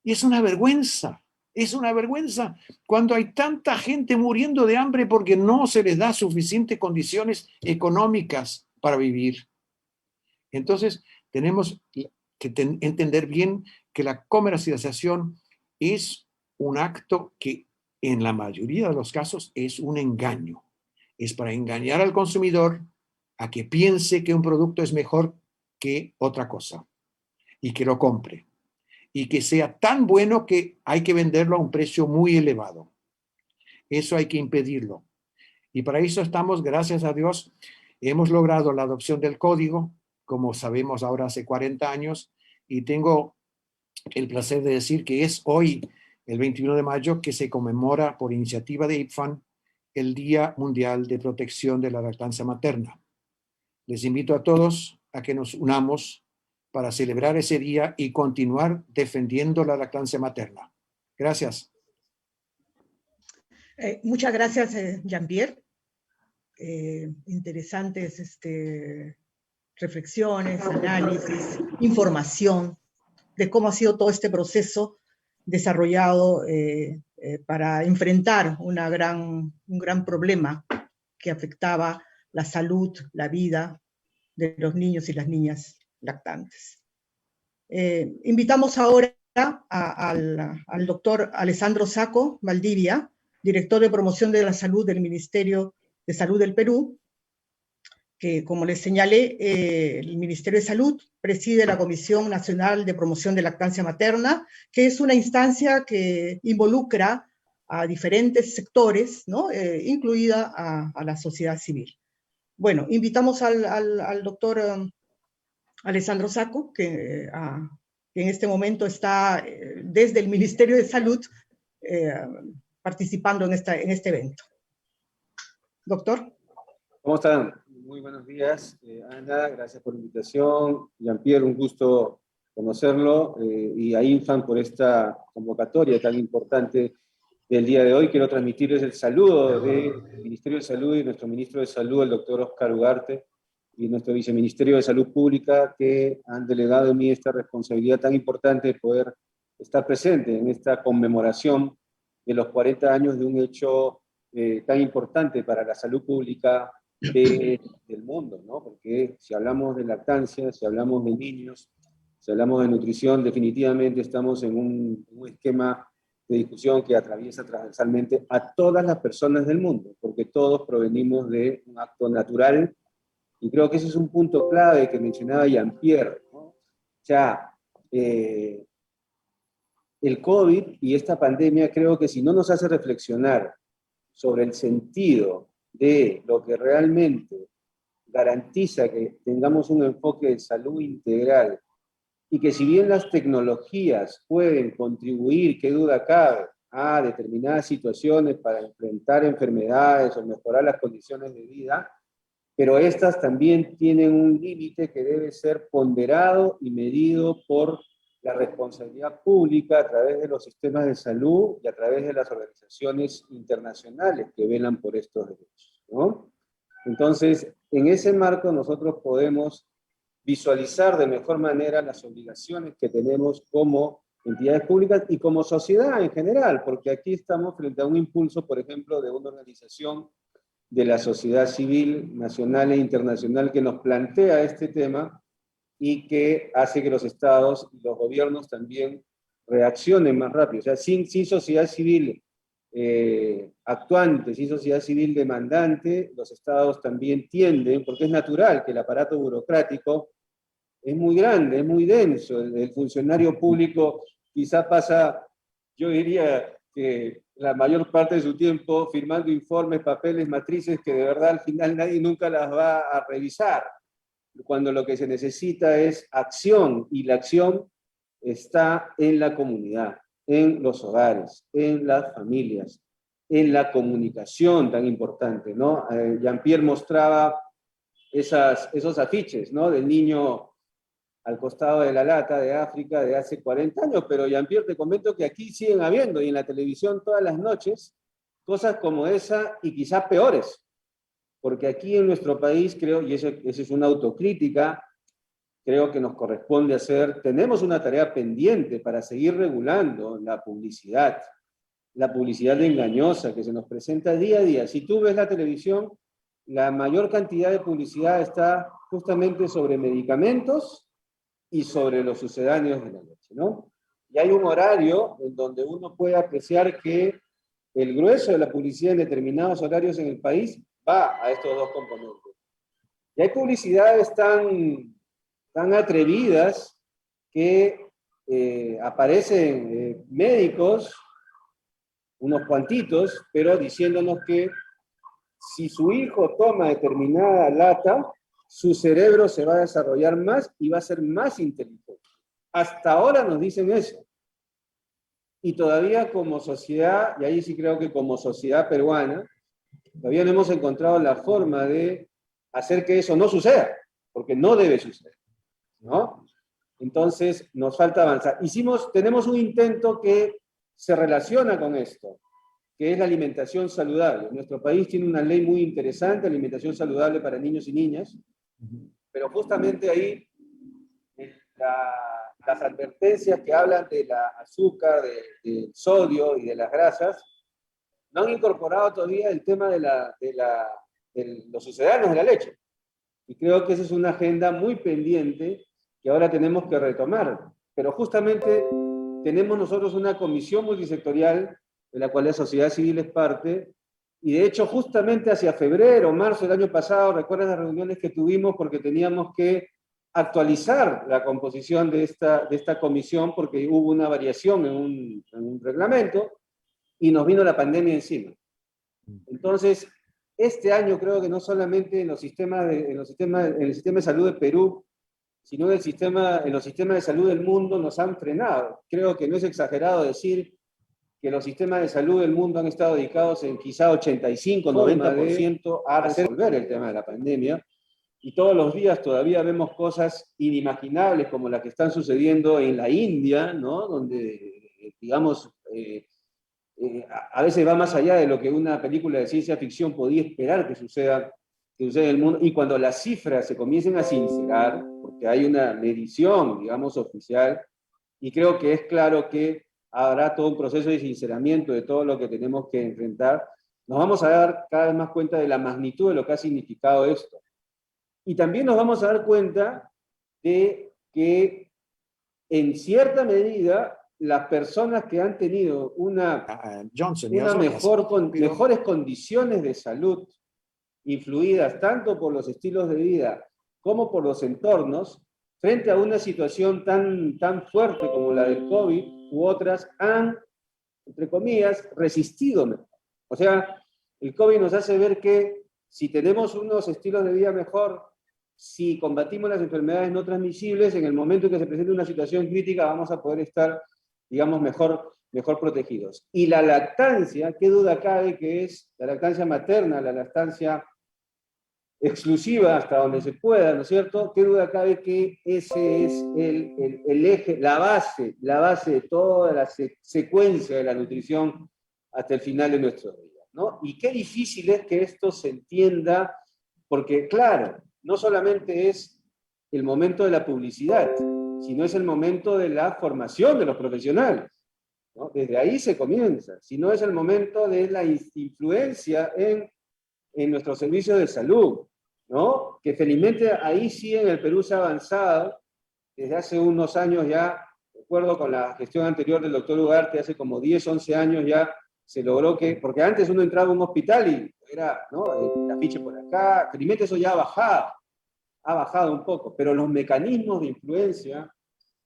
y es una vergüenza. Es una vergüenza cuando hay tanta gente muriendo de hambre porque no se les da suficientes condiciones económicas para vivir. Entonces, tenemos que entender bien que la comercialización es un acto que en la mayoría de los casos es un engaño. Es para engañar al consumidor a que piense que un producto es mejor que otra cosa y que lo compre. Y que sea tan bueno que hay que venderlo a un precio muy elevado. Eso hay que impedirlo. Y para eso estamos, gracias a Dios, hemos logrado la adopción del código, como sabemos ahora hace 40 años, y tengo el placer de decir que es hoy, el 21 de mayo, que se conmemora por iniciativa de IPFAN el Día Mundial de Protección de la Lactancia Materna. Les invito a todos a que nos unamos para celebrar ese día y continuar defendiendo la lactancia materna. Gracias. Muchas gracias, Jean-Pierre. Interesantes reflexiones, análisis, información de cómo ha sido todo este proceso desarrollado para enfrentar un gran problema que afectaba la salud, la vida de los niños y las niñas lactantes. Invitamos ahora al doctor Alessandro Sacco Valdivia, director de promoción de la salud del Ministerio de Salud del Perú, que, como les señalé, el Ministerio de Salud preside la Comisión Nacional de Promoción de Lactancia Materna, que es una instancia que involucra a diferentes sectores, ¿no? Incluida a la sociedad civil. Bueno, invitamos al doctor Alessandro Sacco, que en este momento está desde el Ministerio de Salud participando en este evento. Doctor. ¿Cómo están? Muy buenos días, Ana, gracias por la invitación. Jean-Pierre, un gusto conocerlo, y a INFAN por esta convocatoria tan importante del día de hoy. Quiero transmitirles el saludo del Ministerio de Salud y nuestro Ministro de Salud, el doctor Oscar Ugarte, y nuestro Viceministerio de Salud Pública, que han delegado en mí esta responsabilidad tan importante de poder estar presente en esta conmemoración de los 40 años de un hecho tan importante para la salud pública del mundo, ¿no? Porque si hablamos de lactancia, si hablamos de niños, si hablamos de nutrición, definitivamente estamos en un esquema de discusión que atraviesa transversalmente a todas las personas del mundo, porque todos provenimos de un acto natural, y creo que ese es un punto clave que mencionaba Jean-Pierre, ¿no? O sea, el COVID y esta pandemia creo que si no nos hace reflexionar sobre el sentido de lo que realmente garantiza que tengamos un enfoque de salud integral y que si bien las tecnologías pueden contribuir, qué duda cabe, a determinadas situaciones para enfrentar enfermedades o mejorar las condiciones de vida, pero estas también tienen un límite que debe ser ponderado y medido por la responsabilidad pública a través de los sistemas de salud y a través de las organizaciones internacionales que velan por estos derechos, ¿no? Entonces, en ese marco nosotros podemos visualizar de mejor manera las obligaciones que tenemos como entidades públicas y como sociedad en general, porque aquí estamos frente a un impulso, por ejemplo, de una organización de la sociedad civil nacional e internacional que nos plantea este tema y que hace que los estados y los gobiernos también reaccionen más rápido. O sea, sin sociedad civil actuante, sin sociedad civil demandante, los estados también tienden, porque es natural que el aparato burocrático es muy grande, es muy denso. El funcionario público quizá pasa, yo diría que la mayor parte de su tiempo firmando informes, papeles, matrices, que de verdad al final nadie nunca las va a revisar, cuando lo que se necesita es acción, y la acción está en la comunidad, en los hogares, en las familias, en la comunicación tan importante, ¿no? Jean-Pierre mostraba esos afiches, ¿no? Del niño al costado de la lata de África de hace 40 años, pero Jean-Pierre, te comento que aquí siguen habiendo, y en la televisión todas las noches, cosas como esa y quizás peores, porque aquí en nuestro país, creo, y eso es una autocrítica, creo que nos corresponde hacer, tenemos una tarea pendiente para seguir regulando la publicidad engañosa que se nos presenta día a día. Si tú ves la televisión, la mayor cantidad de publicidad está justamente sobre medicamentos y sobre los sucedáneos de la leche, ¿no? Y hay un horario en donde uno puede apreciar que el grueso de la publicidad en determinados horarios en el país va a estos dos componentes. Y hay publicidades tan atrevidas que aparecen médicos, unos cuantitos, pero diciéndonos que si su hijo toma determinada lata, su cerebro se va a desarrollar más y va a ser más inteligente. Hasta ahora nos dicen eso. Y todavía como sociedad, y ahí sí creo que como sociedad peruana, todavía no hemos encontrado la forma de hacer que eso no suceda, porque no debe suceder, ¿no? Entonces, nos falta avanzar. Tenemos un intento que se relaciona con esto, que es la alimentación saludable. Nuestro país tiene una ley muy interesante, alimentación saludable para niños y niñas, pero justamente ahí las advertencias que hablan de la azúcar, del sodio y de las grasas, no han incorporado todavía el tema de los sucedáneos de la leche. Y creo que esa es una agenda muy pendiente que ahora tenemos que retomar. Pero justamente tenemos nosotros una comisión multisectorial de la cual la sociedad civil es parte, y de hecho justamente hacia febrero, marzo del año pasado, ¿recuerdas las reuniones que tuvimos? Porque teníamos que actualizar la composición de esta comisión porque hubo una variación en un reglamento y nos vino la pandemia encima. Entonces, este año creo que no solamente en el sistema de salud de Perú, sino en los sistemas de salud del mundo nos han frenado. Creo que no es exagerado decir que los sistemas de salud del mundo han estado dedicados en quizá 85-90% a resolver el tema de la pandemia, y todos los días todavía vemos cosas inimaginables como las que están sucediendo en la India, ¿no? Donde, digamos, a veces va más allá de lo que una película de ciencia ficción podía esperar que suceda en el mundo, y cuando las cifras se comiencen a sincerar, porque hay una medición, digamos, oficial, y creo que es claro que habrá todo un proceso de sinceramiento de todo lo que tenemos que enfrentar, nos vamos a dar cada vez más cuenta de la magnitud de lo que ha significado esto. Y también nos vamos a dar cuenta de que, en cierta medida, las personas que han tenido mejores condiciones de salud, influidas tanto por los estilos de vida como por los entornos, frente a una situación tan fuerte como la del COVID u otras, han, entre comillas, resistido mejor. O sea, el COVID nos hace ver que si tenemos unos estilos de vida mejor, si combatimos las enfermedades no transmisibles, en el momento en que se presente una situación crítica vamos a poder estar, digamos, mejor protegidos. Y la lactancia, qué duda cabe que es la lactancia materna, la lactancia exclusiva hasta donde se pueda, ¿no es cierto? Qué duda cabe que ese es el eje, la base de toda la secuencia de la nutrición hasta el final de nuestros días, ¿no? Y qué difícil es que esto se entienda, porque claro, no solamente es el momento de la publicidad, sino es el momento de la formación de los profesionales, ¿no? Desde ahí se comienza, sino es el momento de la influencia en nuestros servicios de salud, ¿no? Que felizmente ahí sí en el Perú se ha avanzado, desde hace unos años ya, de acuerdo con la gestión anterior del doctor Ugarte, hace como 10, 11 años ya se logró que, porque antes uno entraba a un hospital y era, ¿no? El afiche por acá, felizmente eso ya ha bajado un poco, pero los mecanismos de influencia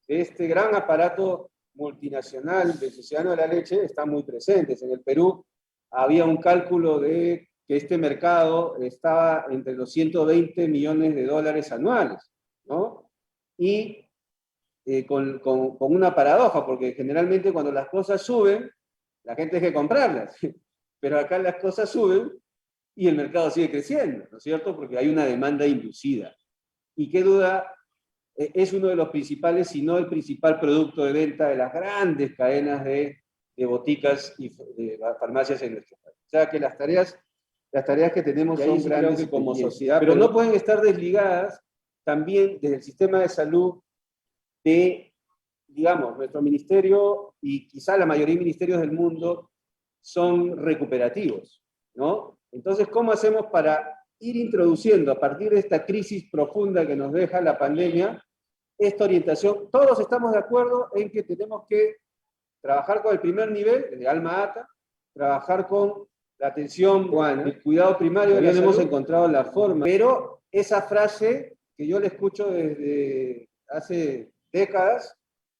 de este gran aparato multinacional del ciudadano de la leche están muy presentes. En el Perú había un cálculo de que este mercado estaba entre los 120 millones de dólares anuales, ¿no? Y con una paradoja, porque generalmente cuando las cosas suben, la gente hay que comprarlas, pero acá las cosas suben y el mercado sigue creciendo, ¿no es cierto? Porque hay una demanda inducida. Y qué duda, es uno de los principales, si no el principal producto de venta de las grandes cadenas de boticas y de farmacias en nuestro país. O sea que las tareas que tenemos son grandes como sociedad, pero no pueden estar desligadas también desde el sistema de salud de, digamos, nuestro ministerio y quizá la mayoría de ministerios del mundo son recuperativos, ¿no? Entonces, ¿cómo hacemos para ir introduciendo a partir de esta crisis profunda que nos deja la pandemia, esta orientación? Todos estamos de acuerdo en que tenemos que trabajar con el primer nivel, desde alma ata, trabajar con la atención, el cuidado primario, ya hemos encontrado la forma, pero esa frase que yo le escucho desde hace décadas,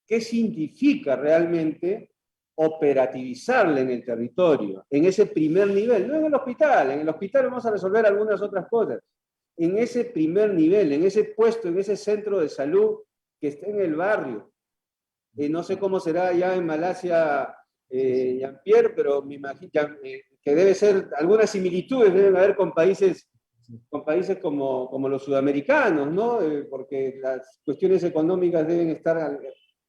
¿qué significa realmente operativizarla en el territorio, en ese primer nivel? No en el hospital vamos a resolver algunas otras cosas, en ese primer nivel, en ese puesto, en ese centro de salud que está en el barrio. No sé cómo será allá en Malasia, Jean-Pierre, pero me imagino que debe ser, algunas similitudes deben haber con países como los sudamericanos, ¿no? Porque las cuestiones económicas deben estar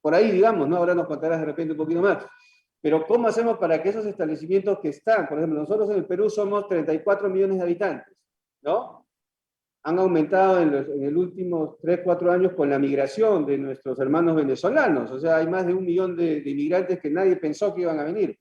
por ahí, digamos, ¿no? Ahora nos contarás de repente un poquito más. Pero ¿cómo hacemos para que esos establecimientos que están, por ejemplo, nosotros en el Perú somos 34 millones de habitantes, ¿no? Han aumentado en los últimos 3, 4 años con la migración de nuestros hermanos venezolanos. O sea, hay más de 1 millón de inmigrantes que nadie pensó que iban a venir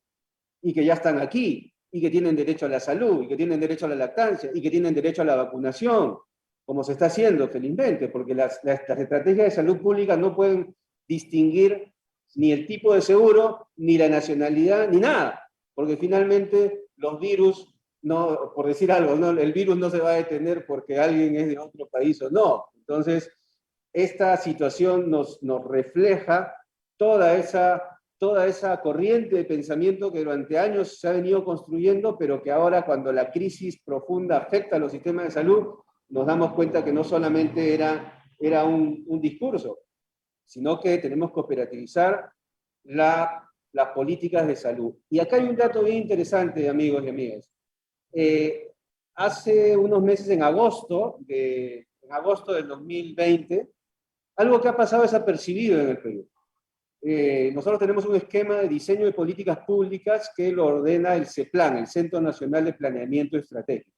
y que ya están aquí y que tienen derecho a la salud y que tienen derecho a la lactancia y que tienen derecho a la vacunación, como se está haciendo felizmente, porque las estrategias de salud pública no pueden distinguir ni el tipo de seguro, ni la nacionalidad, ni nada, porque finalmente los virus, no, por decir algo, ¿no? El virus no se va a detener porque alguien es de otro país o no. Entonces, esta situación nos refleja toda esa corriente de pensamiento que durante años se ha venido construyendo, pero que ahora, cuando la crisis profunda afecta a los sistemas de salud, nos damos cuenta que no solamente era un discurso, sino que tenemos que operativizar las políticas de salud. Y acá hay un dato bien interesante, amigos y amigas. Hace unos meses, en agosto del 2020, algo que ha pasado desapercibido en el Perú. Nosotros tenemos un esquema de diseño de políticas públicas que lo ordena el CEPLAN, el Centro Nacional de Planeamiento Estratégico.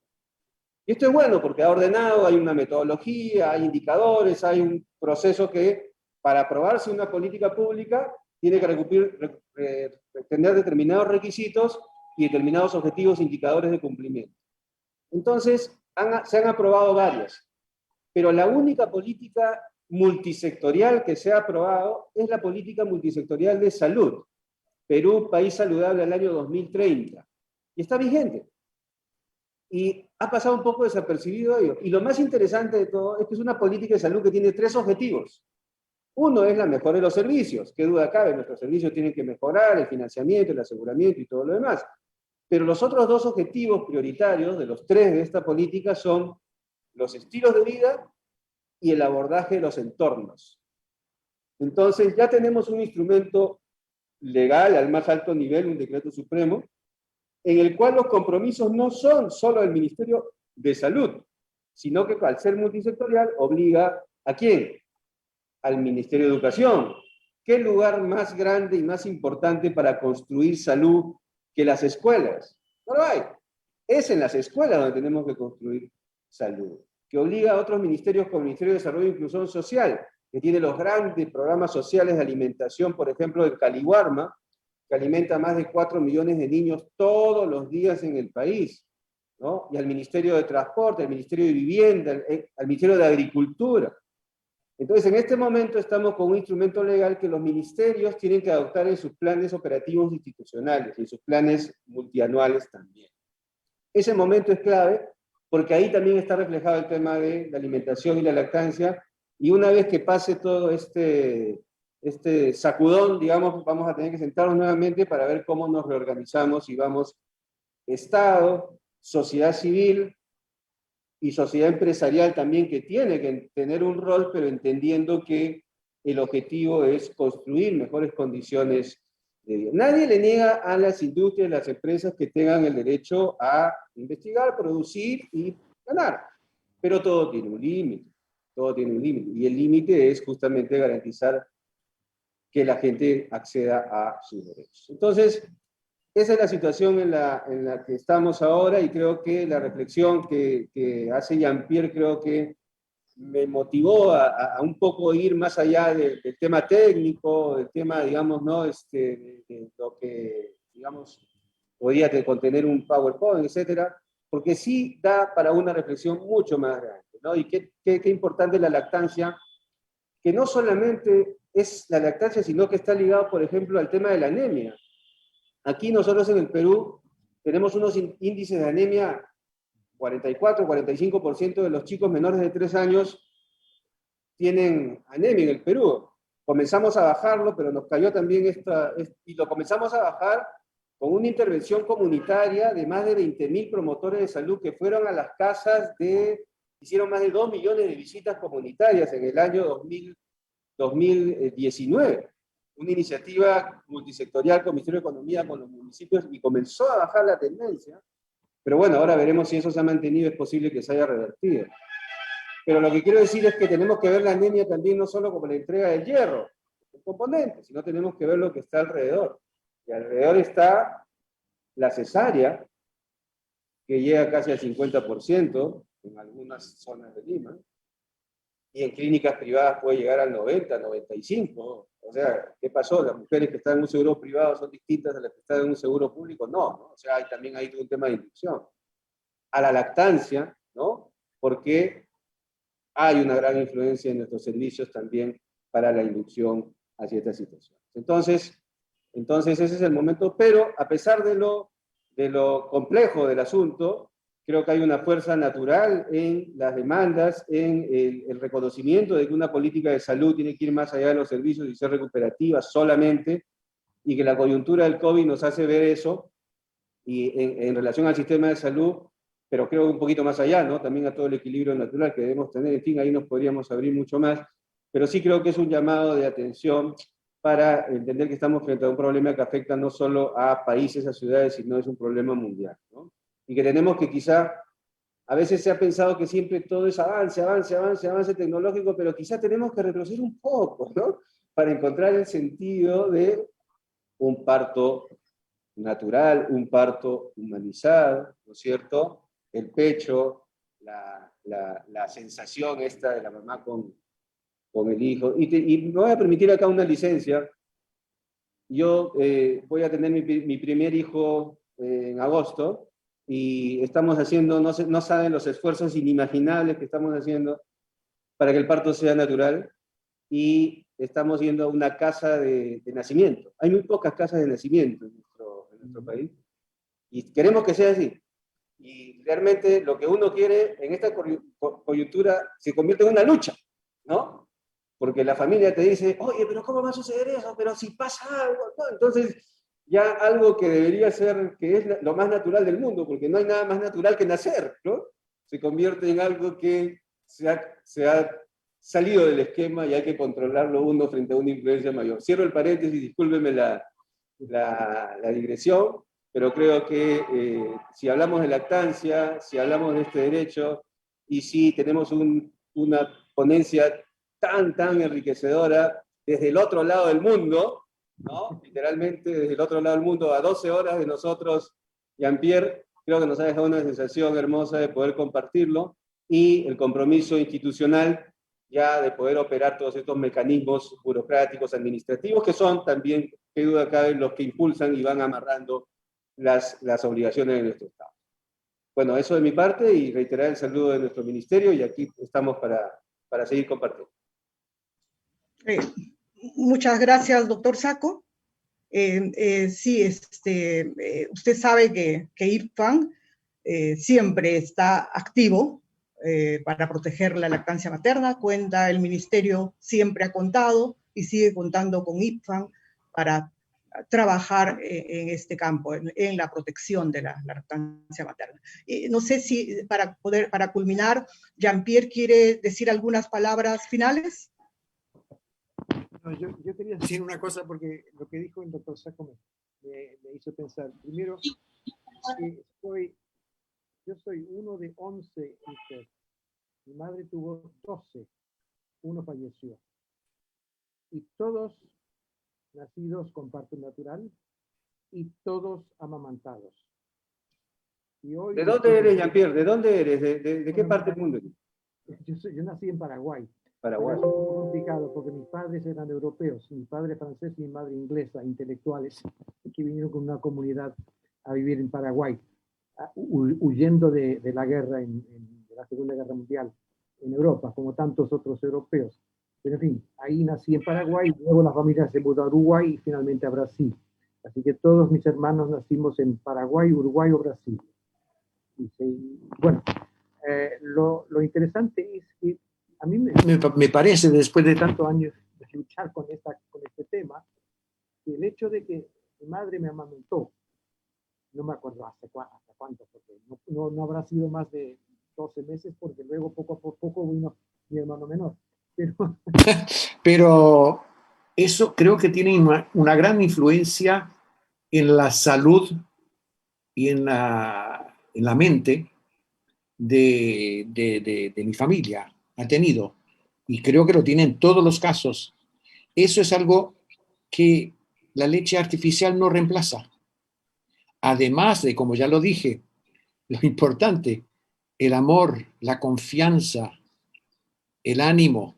Y esto es bueno porque ha ordenado, hay una metodología, hay indicadores, hay un proceso que, para aprobarse una política pública, tiene que tener determinados requisitos y determinados objetivos e indicadores de cumplimiento. Entonces, se han aprobado varias, pero la única política multisectorial que se ha aprobado es la política multisectorial de salud. Perú, país saludable al año 2030. Y está vigente. Y ha pasado un poco desapercibido ello. Y lo más interesante de todo es que es una política de salud que tiene 3 objetivos. Uno es la mejora de los servicios. Qué duda cabe, nuestros servicios tienen que mejorar, el financiamiento, el aseguramiento y todo lo demás. Pero los otros 2 objetivos prioritarios de los 3 de esta política son los estilos de vida y el abordaje de los entornos. Entonces ya tenemos un instrumento legal al más alto nivel, un decreto supremo, en el cual los compromisos no son solo del Ministerio de Salud, sino que al ser multisectorial obliga ¿a quién? Al Ministerio de Educación. ¿Qué lugar más grande y más importante para construir salud que las escuelas? No lo hay. Es en las escuelas donde tenemos que construir salud, que obliga a otros ministerios como el Ministerio de Desarrollo e Inclusión Social, que tiene los grandes programas sociales de alimentación, por ejemplo, de Caliwarma, que alimenta a más de 4 millones de niños todos los días en el país, ¿no? Y al Ministerio de Transporte, al Ministerio de Vivienda, al Ministerio de Agricultura. Entonces, en este momento estamos con un instrumento legal que los ministerios tienen que adoptar en sus planes operativos institucionales y en sus planes multianuales también. Ese momento es clave porque ahí también está reflejado el tema de la alimentación y la lactancia, y una vez que pase todo este sacudón, digamos, vamos a tener que sentarnos nuevamente para ver cómo nos reorganizamos y vamos Estado, sociedad civil y sociedad empresarial también, que tiene que tener un rol, pero entendiendo que el objetivo es construir mejores condiciones de vida. Nadie le niega a las industrias, a las empresas que tengan el derecho a investigar, producir y ganar, pero todo tiene un límite, todo tiene un límite, y el límite es justamente garantizar que la gente acceda a sus derechos. Entonces, esa es la situación en la que estamos ahora, y creo que la reflexión que hace Jean-Pierre creo que me motivó a un poco ir más allá del tema técnico, del tema, digamos, ¿no? De lo que, digamos, podía contener un PowerPoint, etcétera, porque sí da para una reflexión mucho más grande, ¿no? Y qué importante la lactancia, que no solamente es la lactancia, sino que está ligado, por ejemplo, al tema de la anemia. Aquí nosotros en el Perú tenemos unos índices de anemia, 44-45% de los chicos menores de 3 años tienen anemia en el Perú. Comenzamos a bajarlo, pero nos cayó también y lo comenzamos a bajar con una intervención comunitaria de más de 20.000 promotores de salud que fueron a las casas hicieron más de 2 millones de visitas comunitarias en el año 2019. Una iniciativa multisectorial con el Ministerio de Economía, con los municipios, y comenzó a bajar la tendencia. Pero bueno, ahora veremos si eso se ha mantenido, es posible que se haya revertido. Pero lo que quiero decir es que tenemos que ver la anemia también no solo como la entrega del hierro, un componente, sino tenemos que ver lo que está alrededor. Y alrededor está la cesárea, que llega casi al 50% en algunas zonas de Lima, y en clínicas privadas puede llegar al 90, 95. O sea, ¿qué pasó? ¿Las mujeres que están en un seguro privado son distintas a las que están en un seguro público? No, ¿no? O sea, también hay un tema de inducción. A la lactancia, ¿no? Porque hay una gran influencia en nuestros servicios también para la inducción hacia estas situaciones. Entonces ese es el momento, pero a pesar de lo complejo del asunto, creo que hay una fuerza natural en las demandas, en el reconocimiento de que una política de salud tiene que ir más allá de los servicios y ser recuperativa solamente, y que la coyuntura del COVID nos hace ver eso, y en relación al sistema de salud, pero creo un poquito más allá, ¿no? También a todo el equilibrio natural que debemos tener. En fin, ahí nos podríamos abrir mucho más, pero sí creo que es un llamado de atención para entender que estamos frente a un problema que afecta no solo a países, a ciudades, sino es un problema mundial, ¿no? Y que tenemos que quizá, a veces se ha pensado que siempre todo es avance tecnológico, pero quizá tenemos que retroceder un poco, ¿no? Para encontrar el sentido de un parto natural, un parto humanizado, ¿no es cierto? El pecho, la sensación esta de la mamá con el hijo. Y me voy a permitir acá una licencia. Yo voy a tener mi primer hijo en agosto, y estamos haciendo, no saben los esfuerzos inimaginables que estamos haciendo para que el parto sea natural, y estamos yendo a una casa de nacimiento. Hay muy pocas casas de nacimiento en nuestro país, y queremos que sea así. Y realmente lo que uno quiere en esta coyuntura se convierte en una lucha, ¿no? Porque la familia te dice, oye, pero ¿cómo va a suceder eso? Pero si pasa algo, ¿no? Entonces, ya algo que debería ser, que es lo más natural del mundo, porque no hay nada más natural que nacer, ¿no? Se convierte en algo que se ha salido del esquema y hay que controlarlo uno frente a una influencia mayor. Cierro el paréntesis, discúlpeme la digresión, pero creo que si hablamos de lactancia, si hablamos de este derecho, y si tenemos una ponencia tan enriquecedora desde el otro lado del mundo, ¿no? Literalmente desde el otro lado del mundo, a 12 horas de nosotros, Jean-Pierre, creo que nos ha dejado una sensación hermosa de poder compartirlo, y el compromiso institucional ya de poder operar todos estos mecanismos burocráticos, administrativos, que son también, qué duda cabe, los que impulsan y van amarrando las obligaciones de nuestro Estado. Bueno, eso de mi parte, y reiterar el saludo de nuestro ministerio, y aquí estamos para seguir compartiendo. Muchas gracias, doctor Sacco. Sí, usted sabe que IPFAN siempre está activo para proteger la lactancia materna. El ministerio siempre ha contado y sigue contando con IPFAN para trabajar en este campo, en la protección de la lactancia materna. No sé si para culminar, Jean-Pierre quiere decir algunas palabras finales. No, yo quería decir una cosa, porque lo que dijo el doctor Sacco me hizo pensar. Primero, yo soy uno de 11 hijos. Mi madre tuvo 12, uno falleció. Y todos nacidos con parto natural y todos amamantados. Y hoy, ¿De dónde eres, Jean-Pierre? ¿De dónde eres? ¿De qué parte del mundo? Yo nací en Paraguay. Paraguay. Pero es un poco complicado porque mis padres eran europeos, mi padre francés y mi madre inglesa, intelectuales, que vinieron con una comunidad a vivir en Paraguay, huyendo de la guerra, de la Segunda Guerra Mundial en Europa, como tantos otros europeos. Pero en fin, ahí nací en Paraguay, luego la familia se mudó a Uruguay y finalmente a Brasil. Así que todos mis hermanos nacimos en Paraguay, Uruguay o Brasil. Bueno, lo interesante es que a mí me parece, después de tantos años de luchar con este tema, que el hecho de que mi madre me amamantó, no me acuerdo hasta cuánto, porque no habrá sido más de 12 meses, porque luego poco a poco vino mi hermano menor. Pero eso creo que tiene una gran influencia en la salud y en la mente de mi familia. Ha tenido, y creo que lo tiene en todos los casos. Eso es algo que la leche artificial no reemplaza. Además de, como ya lo dije, lo importante, el amor, la confianza, el ánimo,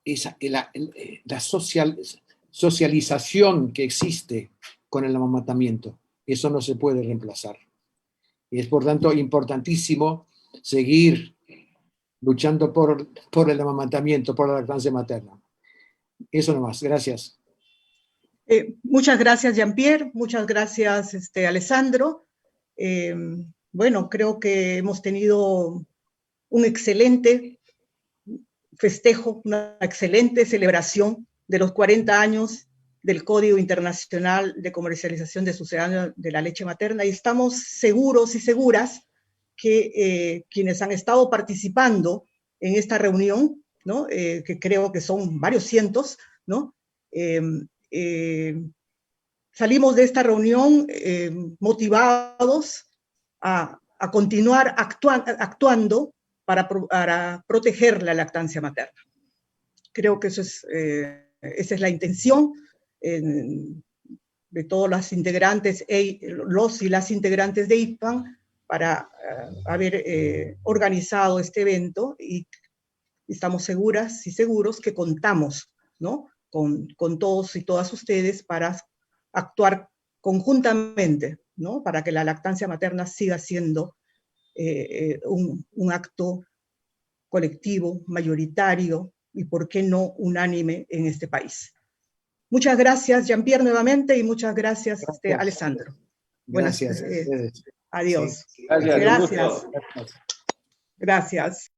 la socialización que existe con el amamantamiento. Eso no se puede reemplazar. Y es, por tanto, importantísimo seguir luchando por el amamantamiento, por la lactancia materna. Eso nomás. Gracias. Muchas gracias, Jean-Pierre. Muchas gracias, Alessandro. Bueno, creo que hemos tenido un excelente festejo, una excelente celebración de los 40 años del Código Internacional de Comercialización de Sucedáneos de la Leche Materna, y estamos seguros y seguras que quienes han estado participando en esta reunión, ¿no? Que creo que son varios cientos, ¿no? Salimos de esta reunión motivados a continuar actuando para proteger la lactancia materna. Creo que esa es la intención de todos los integrantes, los y las integrantes de IPFAN, para haber organizado este evento, y estamos seguras y seguros que contamos, ¿no? con todos y todas ustedes para actuar conjuntamente, ¿no? Para que la lactancia materna siga siendo un acto colectivo, mayoritario y, ¿por qué no, unánime en este país? Muchas gracias, Jean-Pierre, nuevamente, y muchas gracias, Alessandro. Gracias. Adiós. Sí. Gracias. Gracias.